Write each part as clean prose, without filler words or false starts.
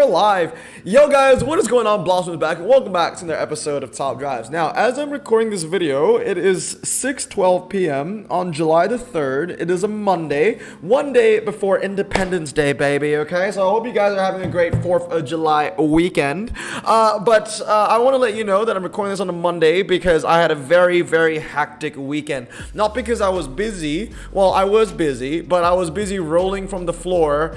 live. Yo guys, what is going on? Blossom is back and welcome back to another episode of Top Drives. Now, as I'm recording this video, it is 6:12 p.m. on July the 3rd. It is a Monday, one day before Independence Day, baby, okay? So I hope you guys are having a great 4th of July weekend. But I want to let you know that I'm recording this on a Monday because I had a very, very hectic weekend. Not because I was busy. Well, I was busy, but I was busy rolling from the floor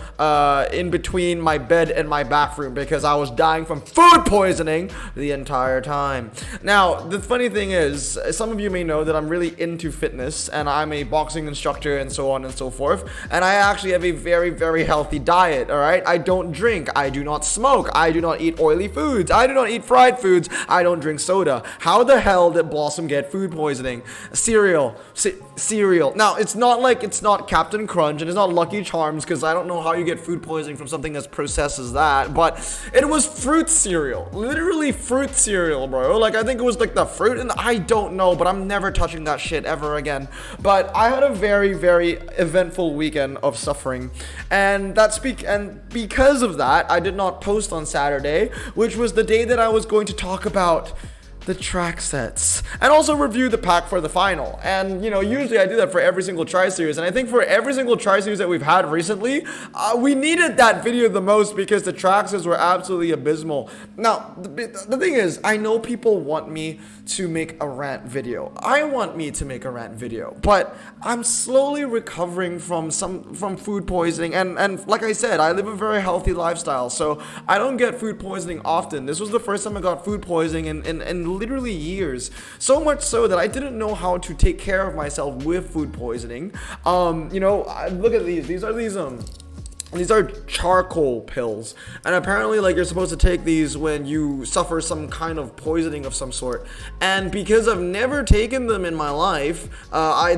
in between my bed and my bathroom because I was dying from food poisoning the entire time. Now, the funny thing is, some of you may know that I'm really into fitness and I'm a boxing instructor and so on and so forth. And I actually have a very, very healthy diet, all right? I don't drink. I do not smoke. I do not eat oily foods. I do not eat fried foods. I don't drink soda. How the hell did Blossom get food poisoning? Cereal. Cereal. Now, it's not Captain Crunch and it's not Lucky Charms because I don't know how you get food poisoning from something as processed as that, but it was fruit cereal. Literally fruit cereal, bro. Like, I think it was like the fruit, and I don't know, but I'm never touching that shit ever again. But I had a very, very eventful weekend of suffering, and because of that, I did not post on Saturday, which was the day that I was going to talk about the track sets and also review the pack for the final. And usually I do that for every single tri-series, and I think for every single tri-series that we've had recently, we needed that video the most because the track sets were absolutely abysmal. Now the thing is, I know people want me to make a rant video. I want me to make a rant video, but I'm slowly recovering from food poisoning, and like I said, I live a very healthy lifestyle, so I don't get food poisoning often. This was the first time I got food poisoning in literally years, so much so that I didn't know how to take care of myself with food poisoning. Look at these are charcoal pills, and apparently you're supposed to take these when you suffer some kind of poisoning of some sort. And because I've never taken them in my life,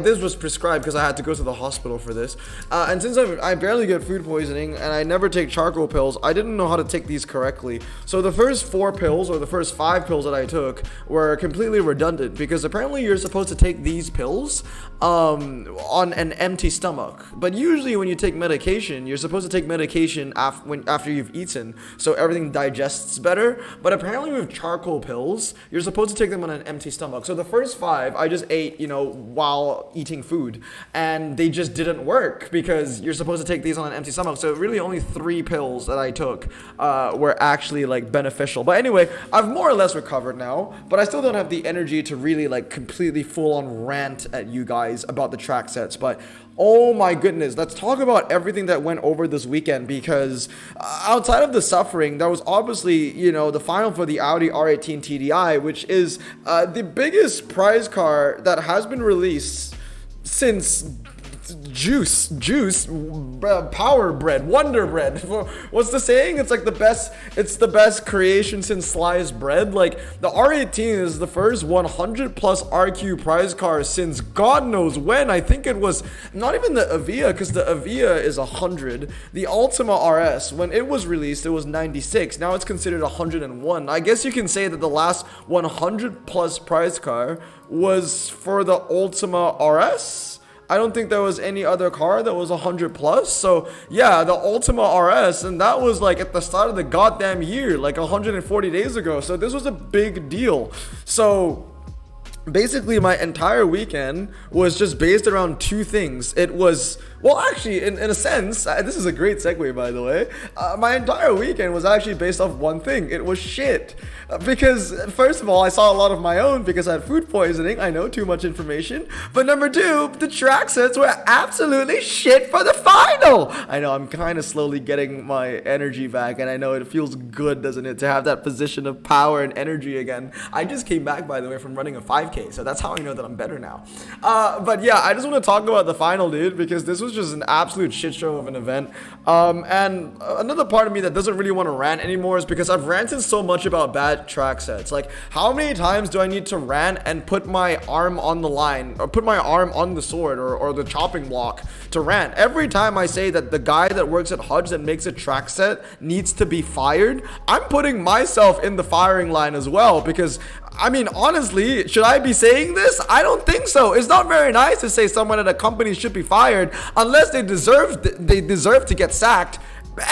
this was prescribed because I had to go to the hospital for this, and since I barely get food poisoning and I never take charcoal pills, I didn't know how to take these correctly. So the first 4 pills or the first 5 pills that I took were completely redundant because apparently you're supposed to take these pills on an empty stomach, but usually when you take medication, you're supposed to take medication after you've eaten, so everything digests better. But apparently with charcoal pills, you're supposed to take them on an empty stomach. So the first 5 I just ate while eating food, and they just didn't work because you're supposed to take these on an empty stomach. So really only 3 pills that I took were actually beneficial. But anyway, I've more or less recovered now, but I still don't have the energy to really completely full on rant at you guys about the track sets. But oh my goodness, let's talk about everything that went over this weekend, because outside of the suffering, there was obviously, the final for the Audi R18 TDI, which is the biggest prize car that has been released since juice, power bread, wonder bread. What's the saying? It's the best creation since sliced bread. The R18 is the first 100 plus RQ prize car since God knows when. I think it was not even the Avia, because the Avia is 100. The Ultima RS, when it was released, it was 96. Now it's considered 101. I guess you can say that the last 100 plus prize car was for the Ultima RS. I don't think there was any other car that was 100 plus. So yeah, the Ultima RS, and that was at the start of the goddamn year, 140 days ago. So this was a big deal. So basically my entire weekend was just based around 2 things. It was, well, actually, in a sense, this is a great segue, by the way. My entire weekend was actually based off one thing. It was shit. Because, first of all, I saw a lot of my own because I had food poisoning. I know, too much information. But number 2, the track sets were absolutely shit for the final. I know, I'm kind of slowly getting my energy back, and I know it feels good, doesn't it, to have that position of power and energy again. I just came back, by the way, from running a 5K, so that's how I know that I'm better now. But yeah, I just want to talk about the final, dude, because this was just an absolute shit show of an event. And another part of me that doesn't really want to rant anymore is because I've ranted so much about bad track sets. How many times do I need to rant and put my arm on the line, or put my arm on the sword or the chopping block to rant? Every time I say that the guy that works at Hudge that makes a track set needs to be fired, I'm putting myself in the firing line as well, because I mean, honestly, should I be saying this? I don't think so. It's not very nice to say someone at a company should be fired unless they deserve to get sacked.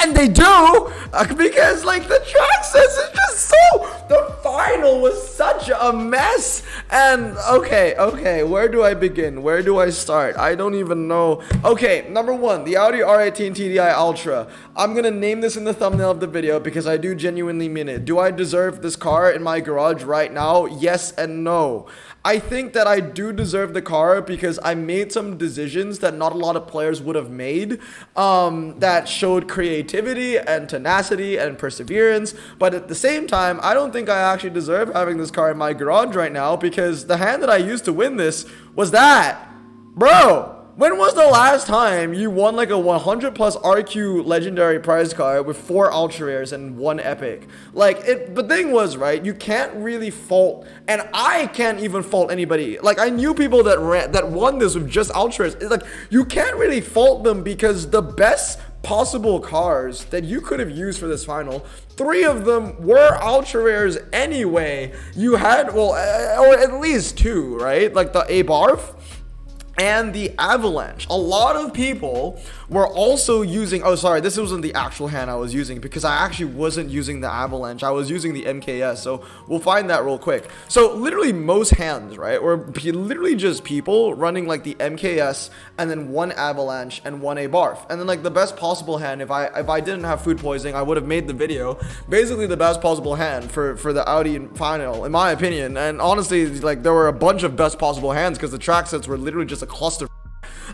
And they do, because like the track says it's just so, the final was such a mess. And okay, where do I begin? Where do I start? I don't even know. Okay, number one, the Audi R18 TDI Ultra. I'm gonna name this in the thumbnail of the video because I do genuinely mean it. Do I deserve this car in my garage right now? Yes and no. I think that I do deserve the car because I made some decisions that not a lot of players would have made, that showed creativity and tenacity and perseverance. But at the same time, I don't think I actually deserve having this car in my garage right now because the hand that I used to win this was that. Bro, when was the last time you won like a 100 plus RQ legendary prize card with 4 ultra rares and 1 epic? Like, the thing was, right, you can't really fault, and I can't even fault anybody. Like, I knew people that won this with just ultra rares. It's like, you can't really fault them because the best possible cars that you could have used for this final, 3 of them were ultra rares anyway. You had, well, or at least 2, right? Like the A-Barf and the Avalanche. A lot of people were also using, oh sorry, this wasn't the actual hand I was using because I actually wasn't using the Avalanche. I was using the MKS, so we'll find that real quick. So literally most hands, right, were literally just people running like the MKS and then 1 Avalanche and 1 A-Barf. And then like the best possible hand, if I didn't have food poisoning, I would have made the video. Basically the best possible hand for the Audi final, in my opinion. And honestly, like there were a bunch of best possible hands because the track sets were literally just a cluster.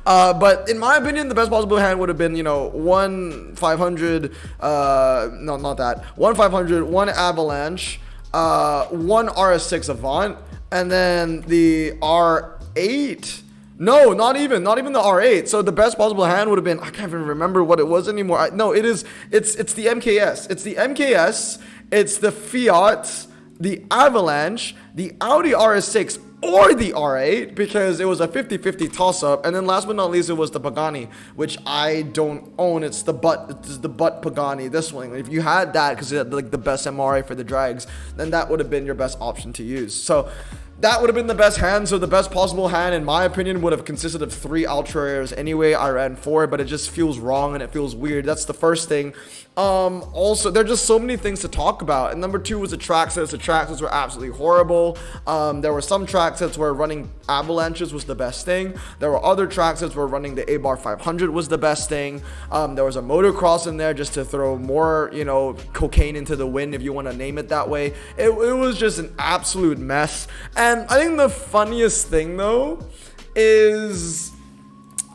But in my opinion, the best possible hand would have been, you know, 1 500, no, not that, 1 500, 1 Avalanche, 1 RS6 Avant, and then the R8. No, not even the R8. So the best possible hand would have been, I can't even remember what it was anymore. No, it's the MKS. It's the MKS, it's the Fiat, the Avalanche, the Audi RS6, or the R8, because it was a 50-50 toss-up. And then last but not least, it was the Pagani, which I don't own. It's the butt Pagani, this one. If you had that because it had like the best MRA for the drags, then that would have been your best option to use. So that would have been the best hand. So the best possible hand, in my opinion, would have consisted of 3 ultra rares anyway. I ran 4, but it just feels wrong and it feels weird. That's the first thing. Also, there are just so many things to talk about. And number 2 was the track sets. The track sets were absolutely horrible. There were some track sets where running Avalanches was the best thing. There were other track sets where running the A-Bar 500 was the best thing. There was a motocross in there just to throw more, you know, cocaine into the wind, if you want to name it that way. It was just an absolute mess. And I think the funniest thing though is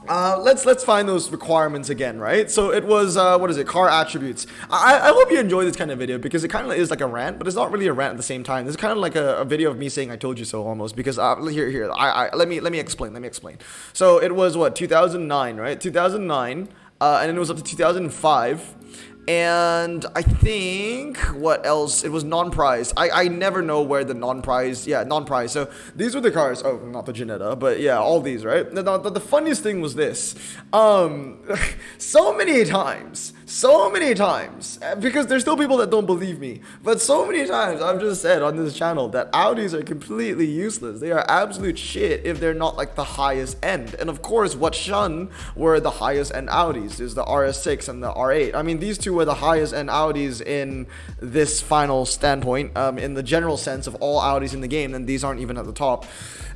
let's find those requirements again, right? So it was what is it, car attributes. I hope you enjoy this kind of video because it kind of is like a rant, but it's not really a rant at the same time. This is kind of like a video of me saying I told you so almost, because here let me explain. So it was what, 2009, right? 2009, and then it was up to 2005. And I think, what else? It was non-prize. I never know where the non-prize, non-prize. So these were the cars. Oh, not the Janetta, but yeah, all these, right? The funniest thing was this. So many times, because there's still people that don't believe me, but so many times I've just said on this channel that Audis are completely useless. They are absolute shit if they're not like the highest end. And of course, what shun were the highest end Audis. There's the RS6 and the R8. I mean, these two were the highest end Audis in this final standpoint, in the general sense of all Audis in the game, and these aren't even at the top.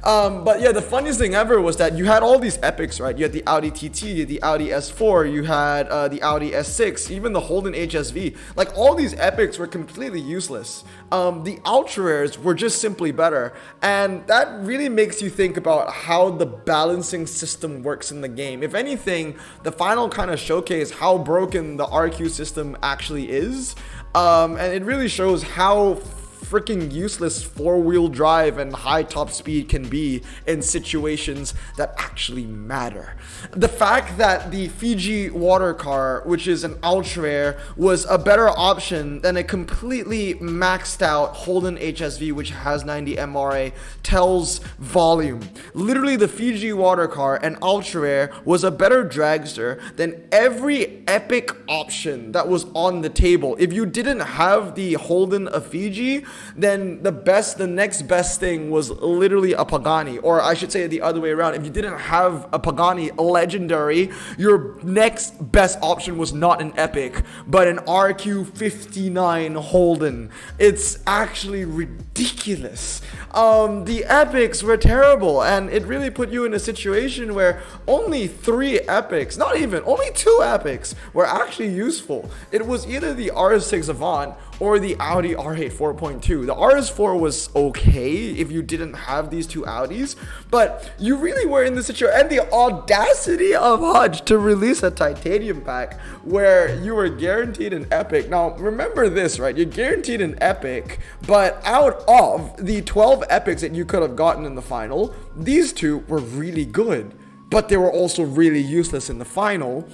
But yeah, the funniest thing ever was that you had all these epics, right? You had the Audi TT, the Audi S4, you had the Audi S6, even the Holden HSV. Like, all these epics were completely useless. The ultra rares were just simply better, and that really makes you think about how the balancing system works in the game. If anything, the final kind of showcased how broken the RQ system actually is, and it really shows how freaking useless 4-wheel drive and high top speed can be in situations that actually matter. The fact that the Fiji water car, which is an ultra rare, was a better option than a completely maxed out Holden HSV, which has 90 MRA, tells volume. Literally, the Fiji water car, an ultra rare, was a better dragster than every epic option that was on the table. If you didn't have the Holden of Fiji, then the next best thing was literally a Pagani, or I should say the other way around. If you didn't have a Pagani legendary, your next best option was not an epic, but an RQ59 Holden. It's actually ridiculous. The epics were terrible, and it really put you in a situation where only 3 epics, not even, only 2 epics were actually useful. It was either the RS6 Avant or the Audi R8 4.2. The RS4 was okay if you didn't have these 2 Audis, but you really were in the situation, and the audacity of Hutch to release a titanium pack where you were guaranteed an epic. Now, remember this, right? You're guaranteed an epic, but out of the 12 epics that you could have gotten in the final, these 2 were really good, but they were also really useless in the final.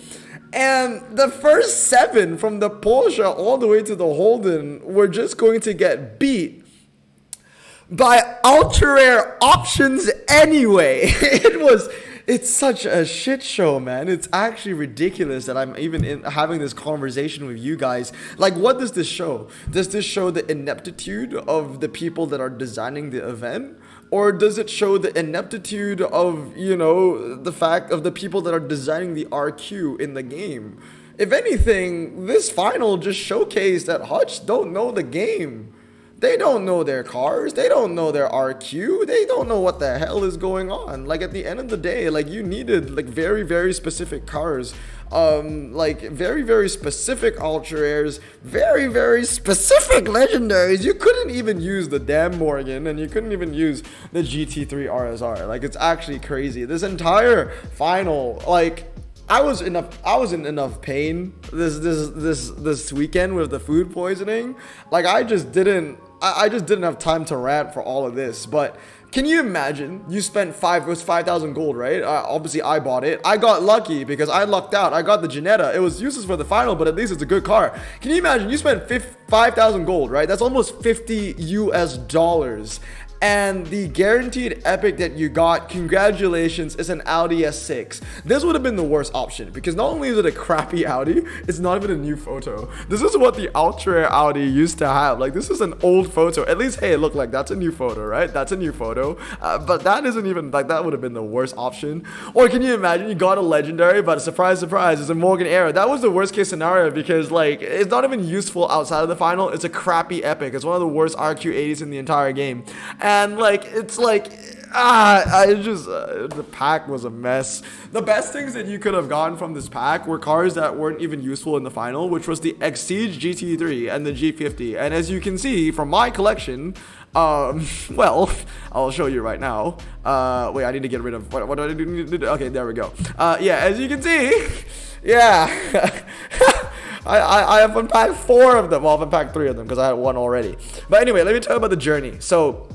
And the first 7 from the Porsche all the way to the Holden were just going to get beat by ultra rare options anyway. It's such a shit show, man. It's actually ridiculous that I'm even having this conversation with you guys. Like, what does this show? Does this show the ineptitude of the people that are designing the event? Or does it show the ineptitude of, the fact of the people that are designing the RQ in the game? If anything, this final just showcased that Hutch don't know the game. They don't know their cars. They don't know their RQ. They don't know what the hell is going on. Like, at the end of the day, like, you needed, like, very, very specific cars. Like, very, very specific ultra rares, very, very specific legendaries. You couldn't even use the damn Morgan, and you couldn't even use the GT3 RSR. Like, it's actually crazy. This entire final, like, I was in enough pain this weekend with the food poisoning. Like, I just didn't have time to rant for all of this. But can you imagine you spent it was 5,000 gold, right? Obviously I bought it. I got lucky because I lucked out. I got the Ginetta. It was useless for the final, but at least it's a good car. Can you imagine you spent 5,000 gold, right? That's almost $50 US. And the guaranteed epic that you got, congratulations, is an Audi S6. This would have been the worst option because not only is it a crappy Audi, it's not even a new photo. This is what the ultra rare Audi used to have. Like, this is an old photo. At least, hey, look, like, that's a new photo, right? That's a new photo. But that isn't even, like, that would have been the worst option. Or can you imagine you got a legendary, but surprise, surprise, it's a Morgan Era. That was the worst case scenario because, like, it's not even useful outside of the final. It's a crappy epic. It's one of the worst RQ80s in the entire game. And, like, it's like, the pack was a mess. The best things that you could have gotten from this pack were cars that weren't even useful in the final, which was the Exige GT3 and the G50. And as you can see from my collection, well, I'll show you right now. Wait, I need to get rid of, what do I do? Okay, there we go. Yeah, as you can see, yeah. I have unpacked 4 of them. Well, I've unpacked 3 of them because I had 1 already. But anyway, let me tell you about the journey. So,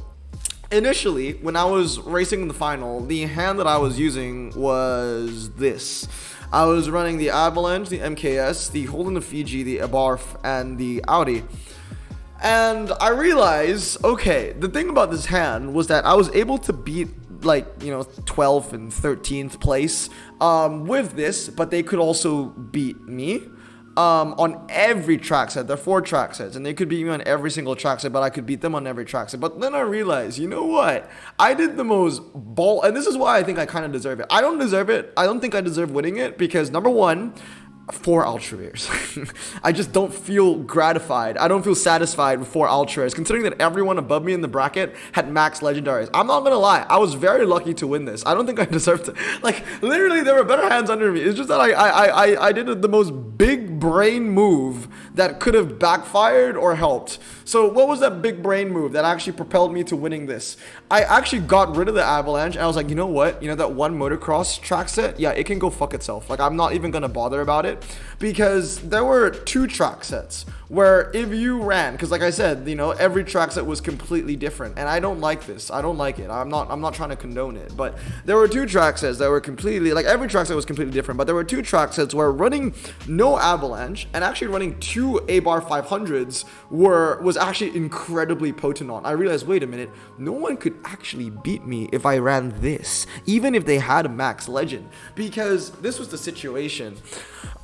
initially, when I was racing in the final, the hand that I was using was this. I was running the Avalanche, the MKS, the Holden of Fiji, the Abarth, and the Audi. And I realized, okay, the thing about this hand was that I was able to beat, like, 12th and 13th place with this, but they could also beat me. On every track set. There are 4 track sets, and they could beat me on every single track set, but I could beat them on every track set. But then I realized, you know what? I did the most and this is why I think I kind of deserve it. I don't deserve it. I don't think I deserve winning it because, number one, 4 ultra rares. I just don't feel gratified. I don't feel satisfied with 4 ultra rares, considering that everyone above me in the bracket had max legendaries. I'm not gonna lie, I was very lucky to win this. I don't think I deserved it. Like, literally, there were better hands under me. It's just that I did the most big brain move that could have backfired or helped. So what was that big brain move that actually propelled me to winning this? I actually got rid of the Avalanche, and I was like, you know what? That one motocross track set? Yeah, it can go fuck itself. Like, I'm not even gonna bother about it. Because there were 2 track sets where if you ran, because like I said, every track set was completely different, and I don't like this. I don't like it. I'm not trying to condone it, but there were 2 track sets that were completely, like, every track set was completely different, but there were 2 track sets where running no Avalanche avalanche, and actually running 2 A-bar 500s was actually incredibly potent on. I realized, wait a minute, no one could actually beat me if I ran this, even if they had a max legend, because this was the situation.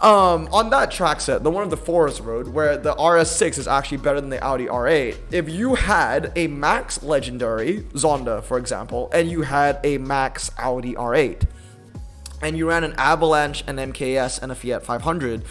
On that track set, the one of the Forest Road, where the RS6 is actually better than the Audi R8, if you had a max legendary Zonda, for example, and you had a max Audi R8, and you ran an Avalanche, an MKS, and a Fiat 500,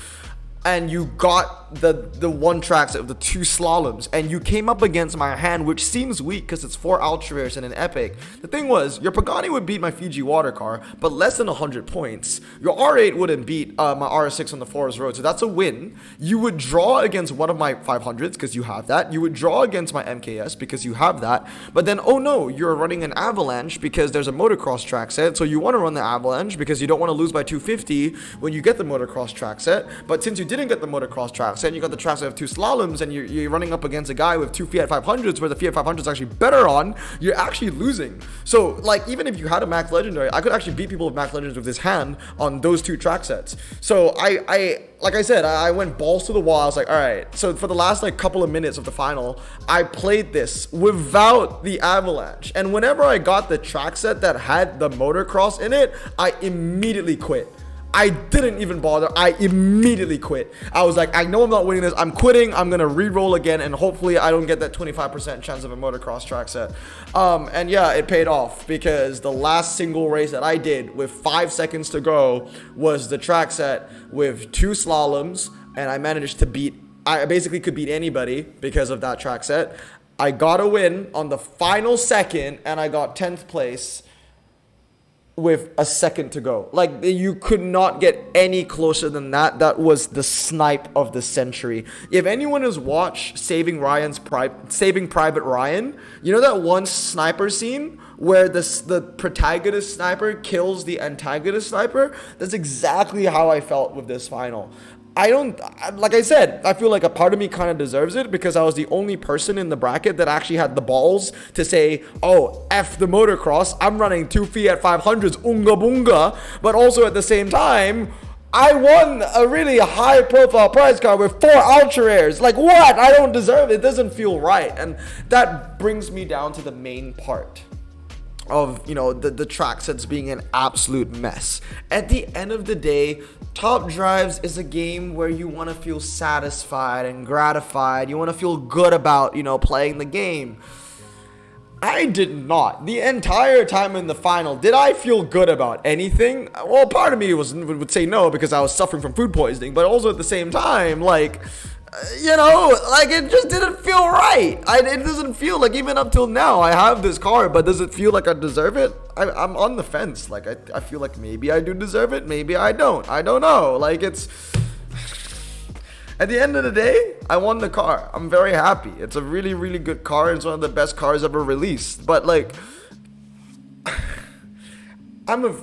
and you got the one track set of the 2 slaloms, and you came up against my hand, which seems weak because it's 4 ultra rares and an epic. The thing was, your Pagani would beat my Fiji water car, but less than 100 points. Your R8 wouldn't beat my RS6 on the Forest Road, so that's a win. You would draw against one of my 500s because you have that. You would draw against my MKS because you have that. But then, oh no, you're running an Avalanche because there's a motocross track set, so you want to run the Avalanche because you don't want to lose by 250 when you get the motocross track set. But since you didn't get the motocross track set, you got the tracks that have 2 slaloms, and you're running up against a guy with 2 Fiat 500s where the Fiat 500 is actually better on, you're actually losing. So like, even if you had a max legendary, I could actually beat people with max legendaries with this hand on those 2 track sets. So I like I said, I went balls to the wall. I was like, all right, so for the last like couple of minutes of the final, I played this without the Avalanche, and whenever I got the track set that had the motocross in it, I immediately quit. I didn't even bother. I immediately quit. I was like, I know I'm not winning this. I'm quitting. I'm going to re-roll again, and hopefully I don't get that 25% chance of a motocross track set. And yeah, it paid off, because the last single race that I did with 5 seconds to go was the track set with 2 slaloms, and I managed to beat, I basically could beat anybody because of that track set. I got a win on the final second, and I got 10th place with a second to go. Like, you could not get any closer than that. That was the snipe of the century. If anyone has watched Saving Private Ryan, you know that one sniper scene where the protagonist sniper kills the antagonist sniper? That's exactly how I felt with this final. Like I said, I feel like a part of me kind of deserves it, because I was the only person in the bracket that actually had the balls to say, oh, F the motocross, I'm running 2 Fiat 500s, unga bunga. But also at the same time, I won a really high profile prize car with 4 ultra rares. Like, what? I don't deserve it. It doesn't feel right. And that brings me down to the main part of, you know, the track sets being an absolute mess. At the end of the day, Top Drives is a game where you want to feel satisfied and gratified. You want to feel good about, you know, playing the game. I did not. The entire time in the final, did I feel good about anything? Well, part of me would say no, because I was suffering from food poisoning, but also at the same time, like, you know, like, it just didn't feel right. It doesn't feel like, even up till now, I have this car, but does it feel like I deserve it? I'm on the fence. Like, I feel like maybe I do deserve it, maybe I don't. I don't know. Like, it's... At the end of the day, I won the car. I'm very happy. It's a really, really good car. It's one of the best cars ever released. But, like, I'm a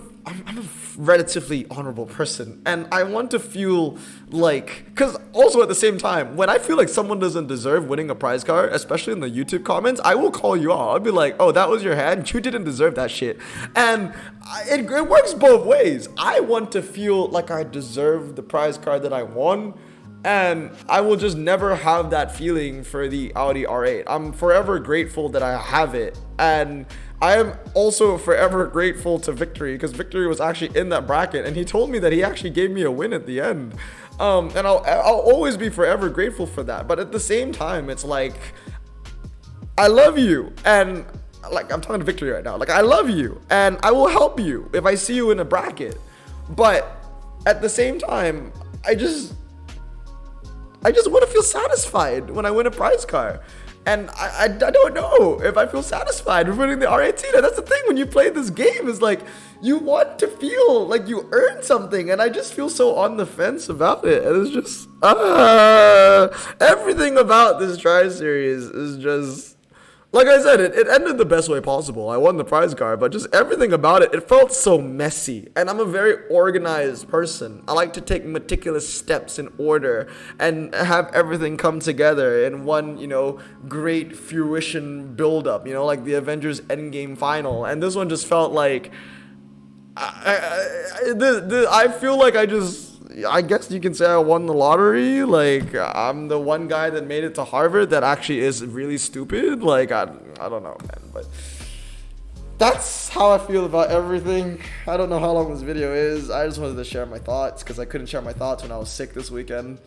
relatively honorable person, and I want to feel like, because also at the same time, when I feel like someone doesn't deserve winning a prize car, especially in the YouTube comments, I will call you out. I'll be like, oh, that was your hand, you didn't deserve that shit. And it works both ways. I want to feel like I deserve the prize car that I won, and I will just never have that feeling for the Audi R8. I'm forever grateful that I have it, and I am also forever grateful to Victory, because Victory was actually in that bracket, and he told me that he actually gave me a win at the end. And I'll always be forever grateful for that. But at the same time, it's like, I love you, and like, I'm talking to Victory right now. Like, I love you, and I will help you if I see you in a bracket. But at the same time, I just want to feel satisfied when I win a prize car. And I don't know if I feel satisfied with winning the R18. That's the thing, when you play this game, is like, you want to feel like you earned something, and I just feel so on the fence about it. And it's just, everything about this Tri-Series is just, like I said, it ended the best way possible. I won the prize car, but just everything about it felt so messy. And I'm a very organized person. I like to take meticulous steps in order and have everything come together in one, you know, great fruition build-up, you know, like the Avengers Endgame final. And this one just felt like, I feel like I just, I guess you can say I won the lottery. Like, I'm the one guy that made it to Harvard that actually is really stupid. Like, I don't know, man. But that's how I feel about everything. I don't know how long this video is. I just wanted to share my thoughts because I couldn't share my thoughts when I was sick this weekend.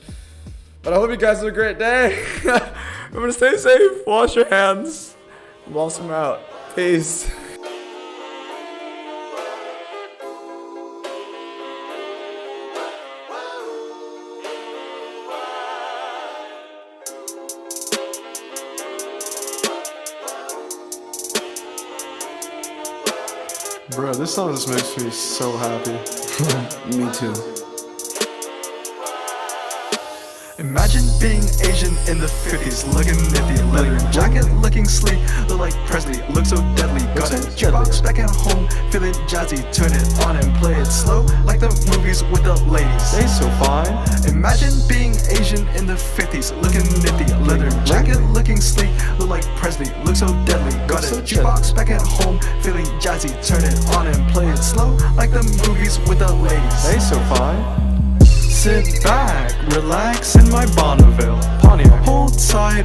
But I hope you guys have a great day. Remember to stay safe, wash your hands. Blossom out. Peace. Bro, this song just makes me so happy. Me too. Imagine being Asian in the 50s, looking nifty, leather jacket, looking sleek, look like Presley, look so deadly. Got a jukebox back at home, feeling jazzy, turn it on and play it slow, like the movies with the ladies. They so fine. Imagine being Asian in the 50s, looking nifty, leather jacket, looking sleek, look like Presley, look so deadly. Got a jukebox back at home, feeling jazzy, turn it on and play it slow, like the movies with the ladies. They so fine. Sit back, relax in my Bonneville Pontiac. Hold tight